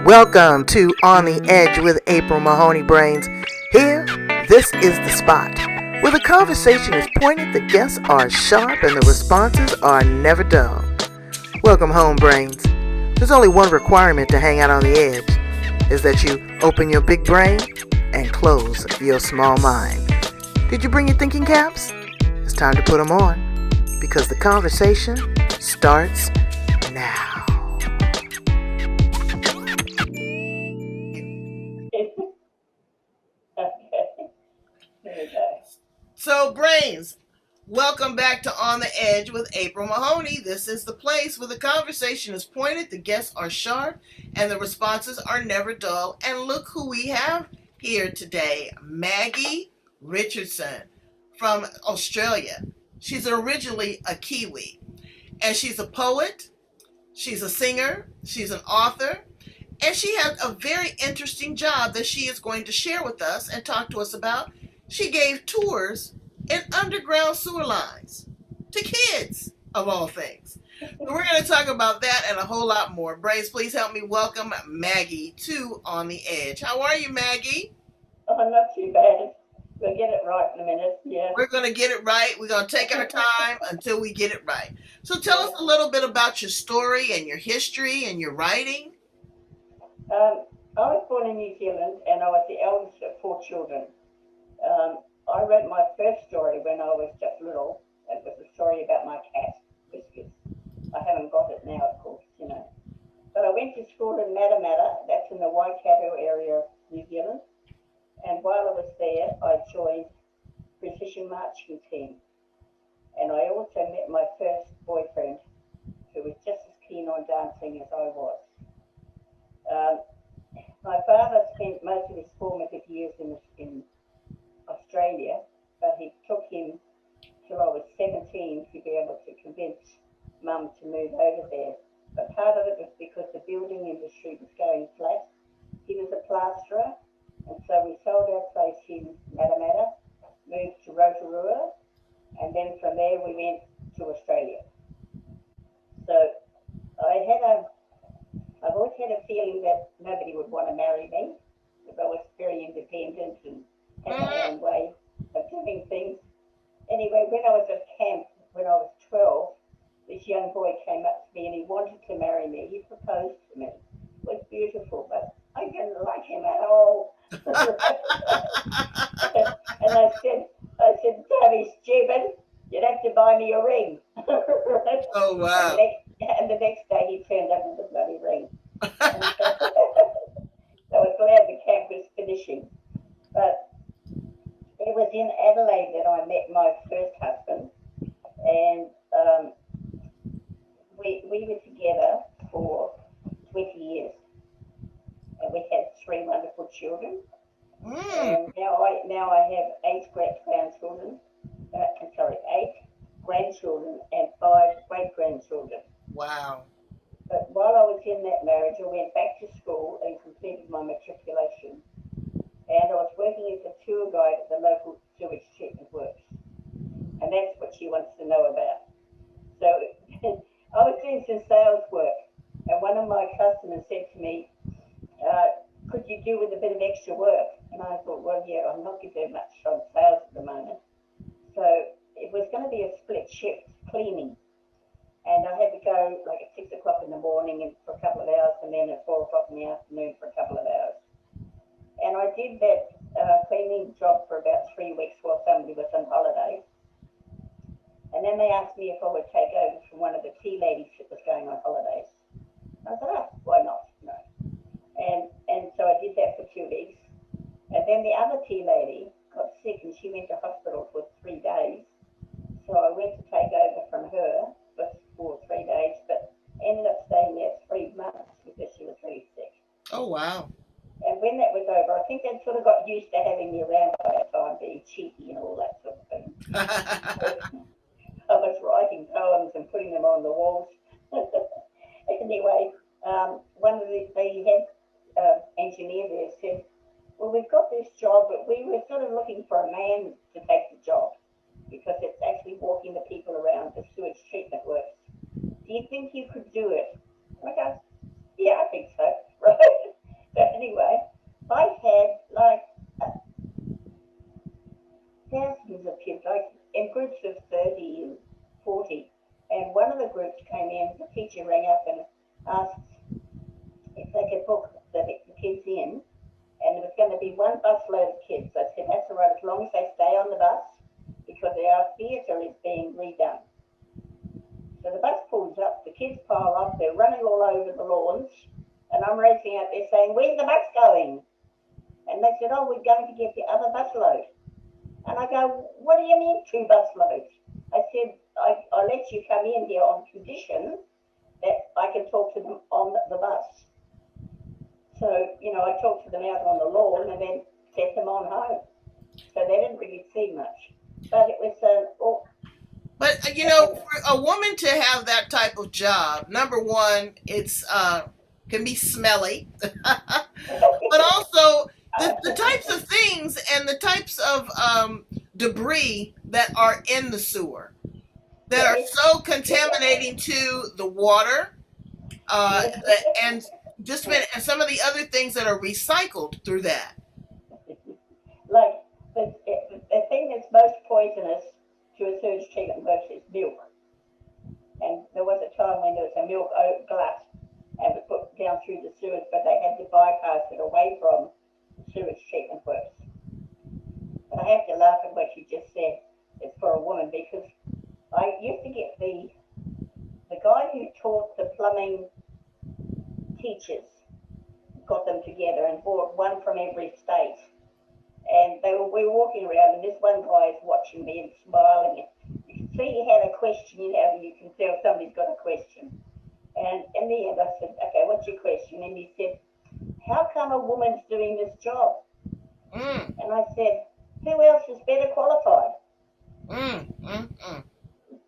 Welcome to On the Edge with April Mahoney Brains. Here, this is the spot where the conversation is pointed, the guests are sharp, and the responses are never dull. Welcome home, Brains. There's only one requirement to hang out on the edge, is that you open your big brain and close your small mind. Did you bring your thinking caps? It's time to put them on, because the conversation starts now. So, Brains, welcome back to On the Edge with April Mahoney. This is the place where the conversation is pointed, the guests are sharp, and the responses are never dull. And look who we have here today, Maggie Richardson from Australia. She's originally a Kiwi, and she's a poet, she's a singer, she's an author, and she has a very interesting job that she is going to share with us and talk to us about. She gave tours in underground sewer lines to kids, of all things. So we're going to talk about that and a whole lot more. Brains, please help me welcome Maggie to On the Edge. How are you, Maggie? Oh, not too bad. We'll get it right in a minute, yeah. We're going to get it right. We're going to take our time until we get it right. So tell us a little bit about your story and your history and your writing. I was born in New Zealand and I was the eldest of 4 children. I wrote my first story when I was just little. It was a story about my cat, Whiskers. I haven't got it now, of course, you know. But I went to school in Matamata, that's in the Waikato area of New Zealand. And while I was there, I joined precision marching team. And I also met my first boyfriend, who was just as keen on dancing as I was. My father spent most of his formative years in Australia, but it took him till I was 17 to be able to convince Mum to move over there. But part of it was because the building industry was going flat. He was a plasterer, and so we sold our place in Matamata, moved to Rotorua, and then from there we went to Australia. So I've always had a feeling that nobody would want to marry me, because I was very independent and had my own way of doing things. Anyway, when I was at camp, when I was 12, this young boy came up to me and he wanted to marry me. He proposed to me. It was beautiful, but I didn't like him at all. And I said, don't be stupid. You'd have to buy me a ring. Oh, wow. And the next day he turned up with a bloody ring. So I was glad the camp was finishing. But it was in Adelaide that I met my first husband, and we were together for 20 years, and we had 3 wonderful children. And now I have 8 grandchildren, 8 grandchildren and 5 great-grandchildren. Wow. But while I was in that marriage, I went back to school and completed my matriculation. And I was working as a tour guide at the local sewage treatment works. And that's what she wants to know about. So I was doing some sales work, and one of my customers said to me, could you do with a bit of extra work? And I thought, well, yeah, I'm not going to do much on sales at the moment. So it was going to be a split shift cleaning. And I had to go like at 6 o'clock in the morning for a couple of hours, and then at 4 o'clock in the afternoon for a couple of hours. And I did that cleaning job for about 3 weeks while somebody was on holiday. And then they asked me if I would take over from one of the tea ladies that was going on holidays. I said, why not? No. And so I did that for 2 weeks. And then the other tea lady got sick and she went to hospital for 3 days. So I went to take over from her for 3 days, but ended up staying there 3 months because she was really sick. Oh, wow. And when that was over, I think they sort of got used to having me around by that time, being cheeky and all that sort of thing. I was writing poems and putting them on the walls. Anyway, one of the head engineer there said, well, we've got this job, but we were sort of looking for a man to take the job because it's actually walking the people around the sewage treatment works. Do you think you could do it? I go, yeah, I think so, right? one busload of kids. I said, that's all right, as long as they stay on the bus, because our theatre is being redone. So the bus pulls up, the kids pile up, they're running all over the lawns, and I'm racing out there saying, where's the bus going? And they said, oh, we're going to get the other busload. And I go, what do you mean 2 busloads? I said, I let you come in here on condition that I can talk to them on the bus. So, I talked to them out on the lawn and then sent them on home. So they didn't really see much. But it was But for a woman to have that type of job, number one, it's can be smelly, but also the types of things and the types of debris that are in the sewer that are so contaminating to the water, and and some of the other things that are recycled through that. like the thing that's most poisonous to a sewage treatment works is milk. And there was a time when there was a milk glut and it put down through the sewage, but they had to bypass it away from the sewage treatment works. But I have to laugh at what you just said. It's for a woman, because I used to get the guy who taught the plumbing teachers, got them together and brought one from every state. And we were walking around, and this one guy is watching me and smiling. You can see he had a question. You can tell somebody's got a question. And in the end, I said, okay, what's your question? And he said, how come a woman's doing this job? And I said, who else is better qualified?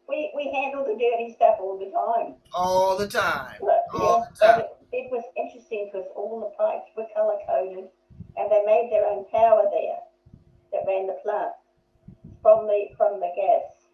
We handle the dirty stuff all the time. All the time. But it was interesting because all the pipes were colour-coded, and they made their own power there that ran the plant from the gas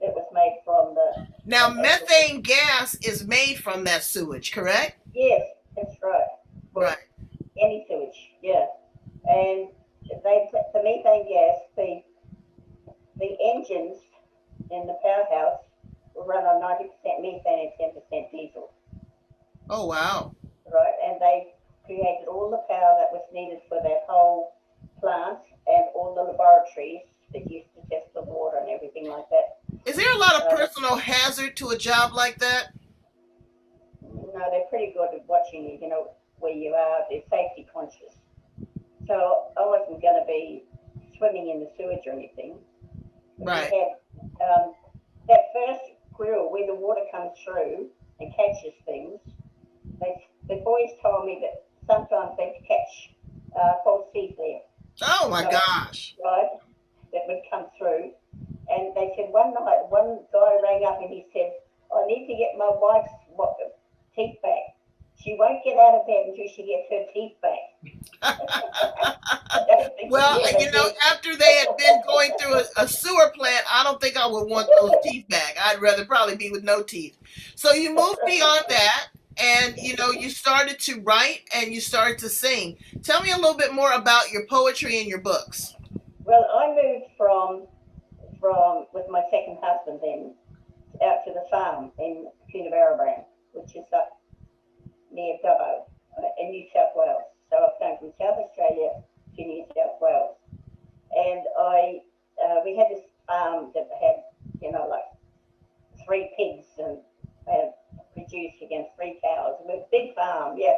that was made from the... Now, methane gas is made from that sewage, correct? Yes, that's right. Right. Any sewage, yeah. And the methane gas, the engines in the powerhouse will run on 90% methane and 10% diesel. Oh, wow. Right, and they created all the power that was needed for that whole plant and all the laboratories that used to test the water and everything like that. Is there a lot of personal hazard to a job like that? No, they're pretty good at watching you, where you are. They're safety conscious. So I wasn't going to be swimming in the sewage or anything. Right. We had that first grill where the water comes through and catches things. The boys told me that sometimes they catch false teeth there. Oh my gosh! Right, that would come through, and they said one night one guy rang up and he said, "I need to get my wife's teeth back. She won't get out of bed until she gets her teeth back." Well, after they had been going through a sewer plant, I don't think I would want those teeth back. I'd rather probably be with no teeth. So you moved beyond that, and you started to write and you started to sing. Tell me a little bit more about your poetry and your books. Well, I moved from with my second husband then out to the farm in Coonabarabran, which is up near Dubbo in New South Wales. So I've come from South Australia to New South Wales, and we had this farm that had like 3 pigs and producing and 3 cows. It was a big farm, yeah.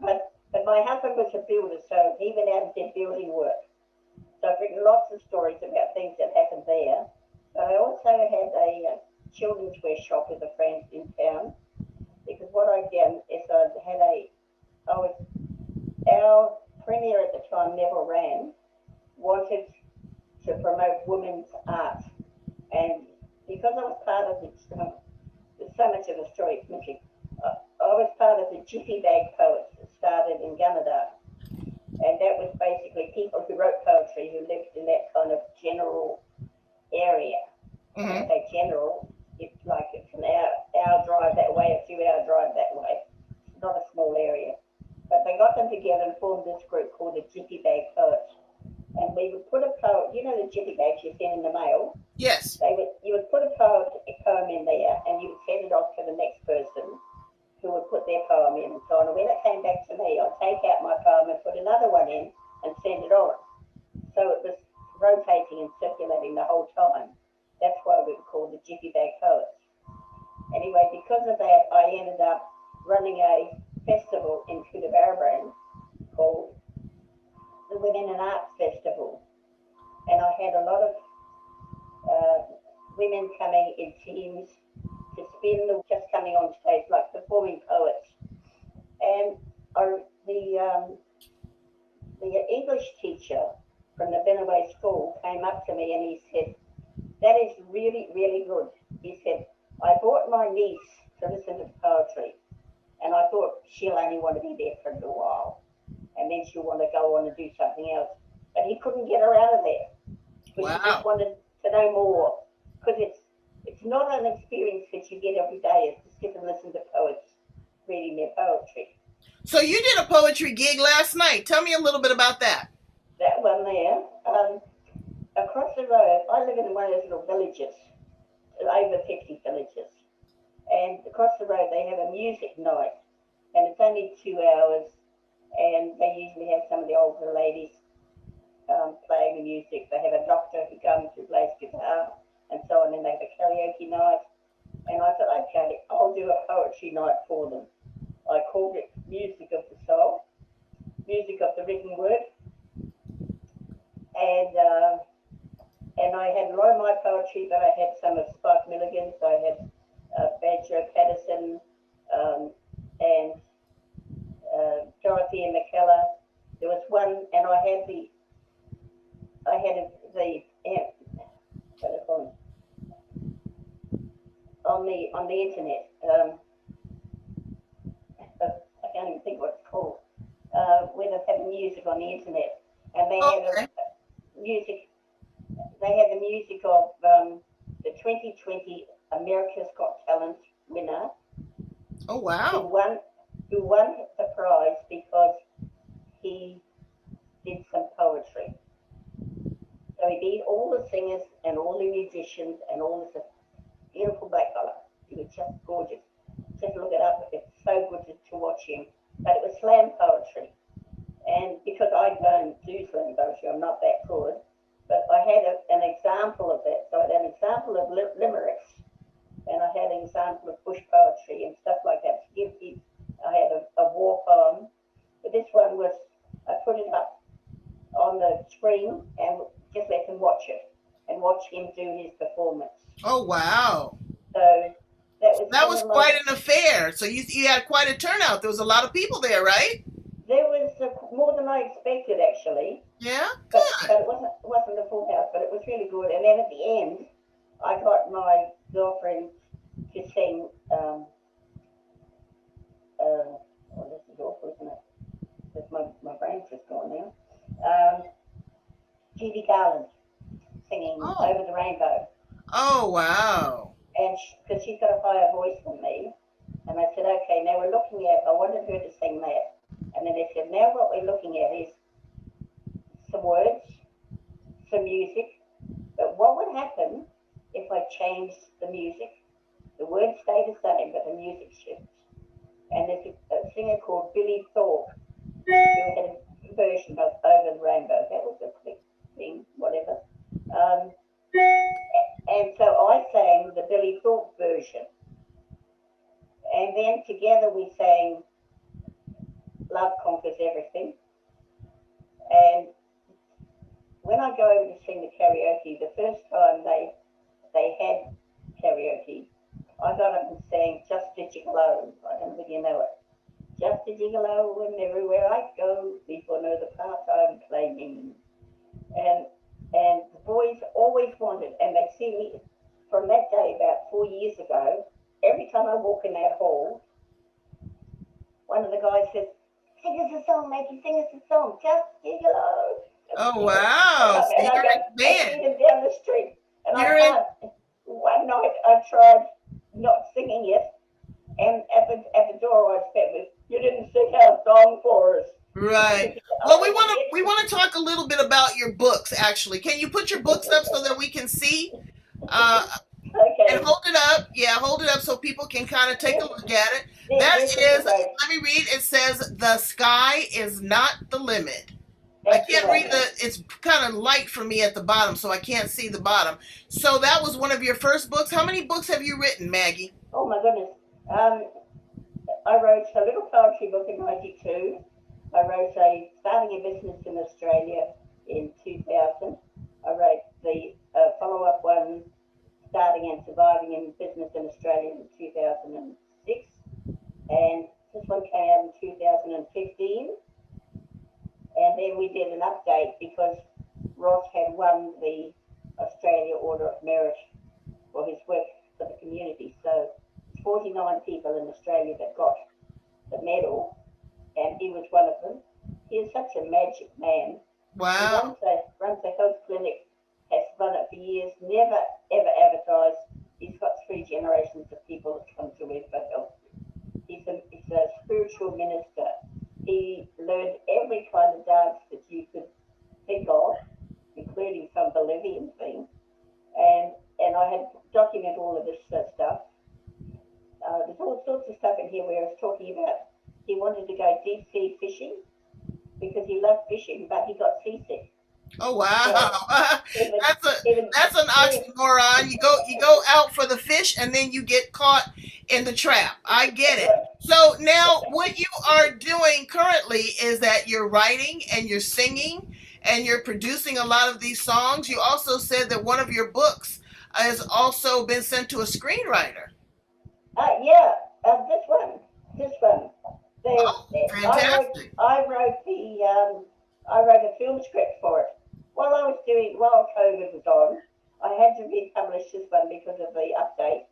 but my husband was a builder, so he went out and did building work. So I've written lots of stories about things that happened there. But I also had a children's wear shop with a friend in town, because what I'd done is our premier at the time, Neville Rand, wanted to promote women's art. And because I was part of there's so much of the story, it's missing. I was part of the Jiffy Bag Poets that started in Gunnedah. And that was basically people who wrote poetry who lived in that kind of general area. When I say general, it's like it's an hour drive that way, a 2-hour drive that way. It's not a small area. But they got them together and formed this group called the Jiffy Bag Poets. And we would put a poem, the jiffy bags you send in the mail? Yes. You would put a poem in there, and you would send it off to the next person, who would put their poem in and so on. And when it came back to me, I'd take out my poem and put another one in and send it on. So it was rotating and circulating the whole time. That's why we were called the Jiffy Bag Poets. Anyway, because of that, I ended up running a festival in Coonabarabran called the Women in Arts Festival. And I had a lot of women coming in teams to spin or just coming on stage, like performing poets. And the English teacher from the Benaway School came up to me and he said, "That is really, really good." He said, "I brought my niece to listen to poetry, and I thought she'll only want to be there for a little while, and then she'll want to go on and do something else." But he couldn't get her out of there because he just wanted to know more. Because it's not an experience that you get every day. It's to sit and listen to poets reading their poetry. So you did a poetry gig last night. Tell me a little bit about that. That one there, across the road, I live in one of those little villages, over 50 villages. And across the road, they have a music night, and it's only 2 hours, and they usually have some of the older ladies playing the music. They have a doctor who comes who plays guitar and so on, and they have a karaoke night. And I thought, okay, I'll do a poetry night for them. I called it Music of the Soul, Music of the Written Word. And I had a lot of my poetry, but I had some of Spike Milligan's. I had Badger Patterson and Dorothy and McKellar. There was one, and I had the on the internet. I can't even think what it's called. Where they have music on the internet, and they had music. They had the music of the 2020 America's Got Talent winner. Oh wow! Who won the prize because he did some poetry. So he beat all the singers and all the musicians and all this beautiful black fella. He was just gorgeous. Just look it up. It's so good to watch him. But it was slam poetry. And because I don't do slam poetry, I'm not that good. But I had an example of that. So I had an example of limericks, and I had an example of bush poetry and stuff like that. I had a war poem. But this one was, I put it up on the screen and just let him watch it and watch him do his performance. Oh wow! So that was quite an affair. So you had quite a turnout. There was a lot of people there, right? There was more than I expected, actually. Yeah, good. But it wasn't a full house, but it was really good. And then at the end, I got my girlfriend to sing. This is awful, isn't it? Because my brain's just gone now. Judy Garland singing Over the Rainbow. Oh, wow. And because she's got a higher voice than me. And I said, okay, now we're looking at, I wanted her to sing that. And then they said, now what we're looking at is some words, some music. But what would happen if I changed the music? The words stay the same, but the music shifts. And there's a singer called Billy Thorpe who had a version of Over the Rainbow. That was a quick thing, whatever. And so I sang the Billy Thorpe version. And then together we sang Love Conquers Everything. And when I go over to sing the karaoke, the first time they had karaoke, I got up and sang Just a Gigolo. I don't know if you know it. Just a gigolo and everywhere I go, people know the part I'm playing. And the boys always wanted, and they see me from that day about 4 years ago, every time I walk in that hall, one of the guys says, sing us a song, Maggie, sing us a song, Just Gigolo. Oh, wow. And I go down the street. And one night I tried not singing it, and at the door I said, you didn't sing our song for us. Right. Well, we want to talk a little bit about your books. Actually, can you put your books up so that we can see? And Okay. hold it up. Yeah, hold it up so people can kind of take a This, look at it. That this is is, the road. let me read. It says, "The sky is not the limit." I That's the can't read one. it's kind of light for me at the bottom, so I can't see the bottom. So that was one of your first books. How many books have you written, Maggie? Oh my goodness. Um, I wrote a little poetry book in '92. I wrote a starting a business in Australia in 2000. I wrote the follow-up one, starting and surviving in business in Australia in 2006, and this one came out in 2015. And then we did an update because Ross had won the Australia Order of Merit for his work for the community. So 49 people in Australia that got the medal, and he was one of them. He is such a magic man. He Wow. runs a health clinic, has run it for years, never ever advertised. He's got 3 generations of people that come to him for help. He's a spiritual minister. He learned every kind of dance that you could think of, including some Bolivian thing. And I had documented all of this stuff. There's all sorts of stuff in here where I was talking about he wanted to go deep sea fishing because he loved fishing, but he got seasick. Oh So wow. even that's a even that's an even oxymoron. You go out for the fish and then you get caught in the trap. I get it. So now what you are doing currently is that you're writing and you're singing and you're producing a lot of these songs. You also said that one of your books has also been sent to a screenwriter. yeah, this one. They, Oh, they, I wrote fantastic. I wrote the I wrote a film script for it while COVID was on. I had to republish this one because of the update.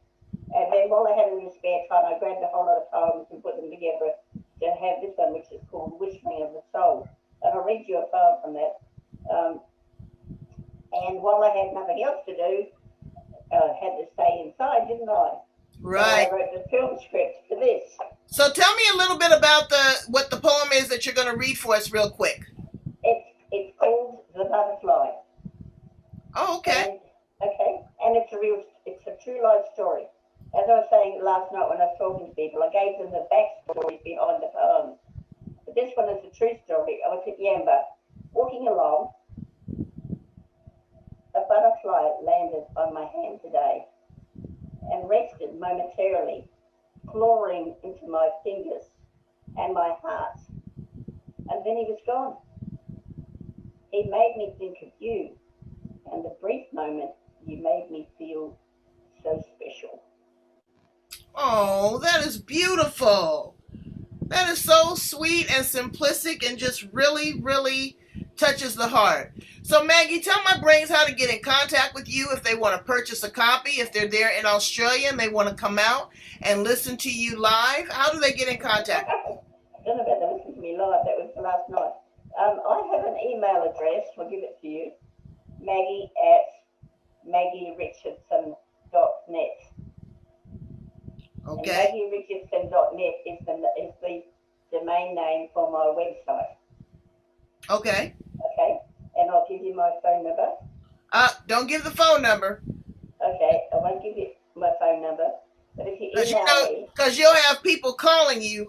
And then while I had it in spare time, I grabbed a whole lot of poems and put them together to have this one, which is called Whispering of the Soul. And I'll read you a poem from that. Um, and while I had nothing else to do, I had to stay inside, didn't I? So I Right. wrote the film script for this. So tell me a little bit about the what the poem is that you're going to read for us real quick. It's called The Butterfly. Oh, okay. And okay, and it's a true life story. As I was saying last night when I was talking to people, I gave them the backstory behind the poem. But this one is a true story. I was at Yamba, walking along. A butterfly landed on my hand today and rested momentarily, clawing into my fingers and my heart. And then he was gone. He made me think of you, and the brief moment you made me feel so special. Oh, that is beautiful. That is so sweet and simplistic and just really, really touches the heart. So, Maggie, tell my brains how to get in contact with you if they want to purchase a copy, if they're there in Australia and they want to come out and listen to you live. How do they get in contact? I don't know about to listen to me live. That was last night. I have an email address. I'll give it to you. Maggie at MaggieRichardson.net. And Okay. MaggieRichardson.net is the domain name for my website. Okay. Okay, and I'll give you my phone number. Don't give the phone number. Okay, I won't give you my phone number, but if you email me, Because you'll have people calling you.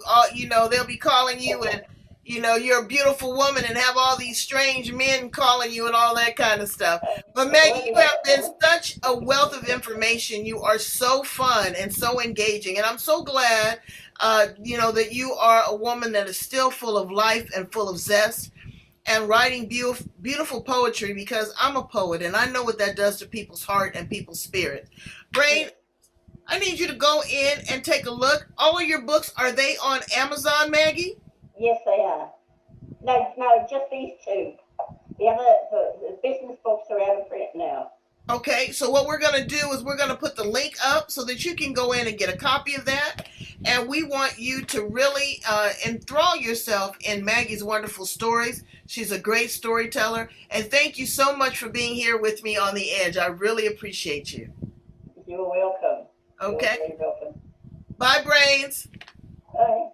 They'll be calling you, and you're a beautiful woman, and have all these strange men calling you and all that kind of stuff. But Maggie, you have been such a wealth of information. You are so fun and so engaging, and I'm so glad, that you are a woman that is still full of life and full of zest and writing beautiful poetry, because I'm a poet and I know what that does to people's heart and people's spirit. Brain, I need you to go in and take a look. All of your books, are they on Amazon, Maggie? yes, they are. No, just these two. The business books are out of print now. Okay, so what we're going to do is we're going to put the link up so that you can go in and get a copy of that. And we want you to really enthrall yourself in Maggie's wonderful stories. She's a great storyteller. And thank you so much for being here with me on The Edge. I really appreciate you. You're welcome. Okay. You're very welcome. Bye, Brains. Bye.